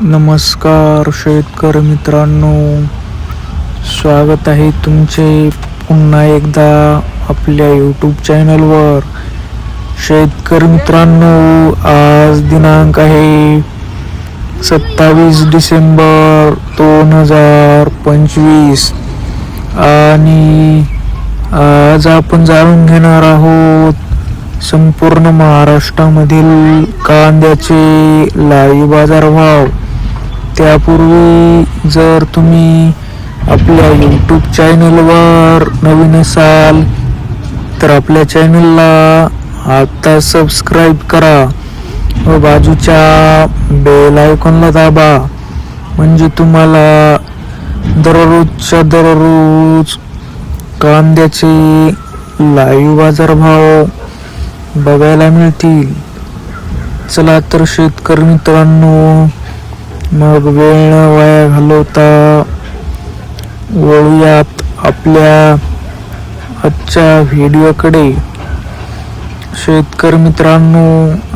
नमस्कार शेतकरी मित्रांनो, स्वागत आहे तुमचे पुन्हा एकदा आपल्या यूट्यूब चॅनलवर. शेतकरी मित्रांनो, आज दिनांक आहे 27 डिसेंबर 2025 आणि आज आपण जाणून घेणार आहोत संपूर्ण महाराष्ट्रामधील कांद्याचे लाईव्ह बाजारभाव. त्यापूर्वी जर तुम्ही आपल्या यूट्यूब चॅनलवर नवीन असाल तर आपल्या चॅनलला आता सबस्क्राईब करा व बाजूच्या बेल आयकॉनला दाबा, म्हणजे तुम्हाला दररोजच्या दररोज कांद्याचे लाईव्ह बाजारभाव बघायला मिळतील. चला तर शेतकरी मित्रांनो, मग वेळ न वाया घालवता वळूयात आपल्या आजच्या व्हिडिओकडे. शेतकरी मित्रांनो,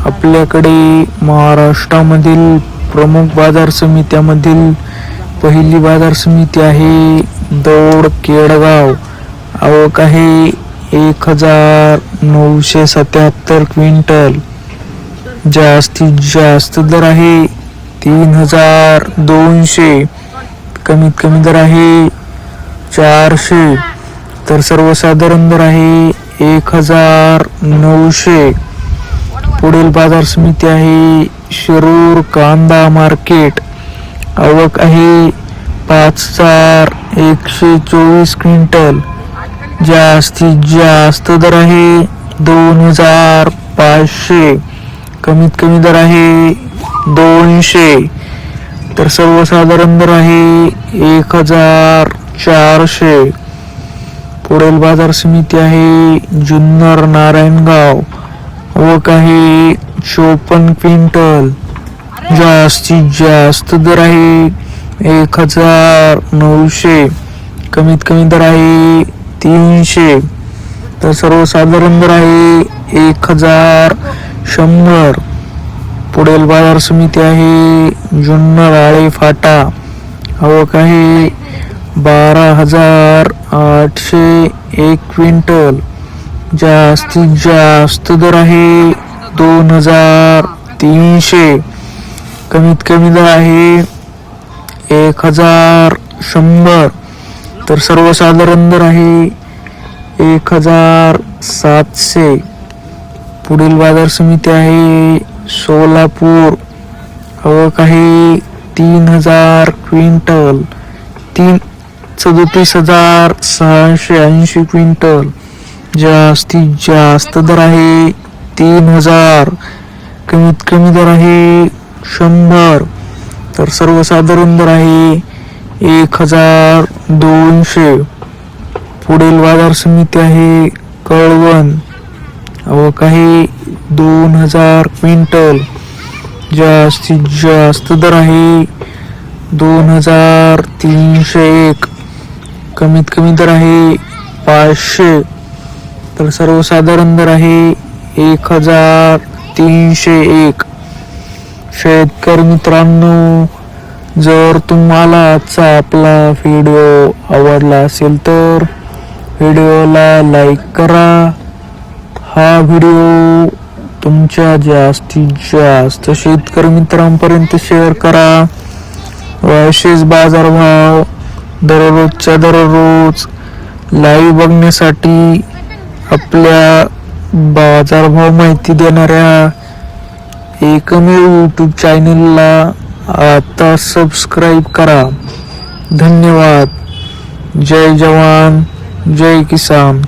आपल्याकडे महाराष्ट्रामधील प्रमुख बाजार समित्यामधील पहिली बाजार समिती आहे दौंड केडगाव. आवक आहे 1977 क्विंटल. जास्तीत जास्त दर आहे 3200, कमीत कमी दर आहे 400, तर सर्वसाधारण दर आहे 1900. पुढील बाजार समिती आहे शिरूर कांदा मार्केट. आवक आहे 5124 क्विंटल. जास्तीत जास्त दर आहे 2500, कमीत कमी दर आहे 200, तर सर्वसाधारण दर आहे 1400. पुढील बाजार समिती आहे जुन्नर नारायणगाव. आवक आहे 54 क्विंटल. जास्तीत जास्त दर आहे 1900, कमीत कमी दर आहे 300, तर सर्वसाधारण दर आहे 1100. पुढील बाजार समिती आहे जुन्नर आळे फाटा. आवक आहे 12801 क्विंटल. जास्तीत जास्त दर आहे 2300, कमीत कमी दर आहे 1100, तर सर्वसाधारण दर आहे 1700. पुढील बाजार समिती आहे सोलापूर. आवक आहे 3000 क्विंटल. 33680 क्विंटल. जास्तीत जास्त दर आहे 3000, कमीत कमी दर आहे 100, तर सर्वसाधारण दर आहे 1200. पुढील बाजार समिती आहे कळवण. आवक आहे 2000 क्विंटल. जास्तीत जास्त दर आहे 2301, कमीत कमी दर आहे 500, तर सर्वसाधारण दर आहे 1301. शेतकरी मित्रांनो, जर तुम्हाला आजचा आपला व्हिडिओ आवडला असेल तर व्हिडिओला लाईक करा. हा व्हिडिओ तुमच्या जास्तीत जास्त शेतकरी मित्रांपर्यंत शेअर करा. व असेच बाजारभाव दररोजच्या दररोज लाईव्ह बघण्यासाठी आपल्या बाजारभाव माहिती देणाऱ्या एकमेव यूट्यूब चॅनलला आता सबस्क्राईब करा. धन्यवाद. जय जवान, जय किसान.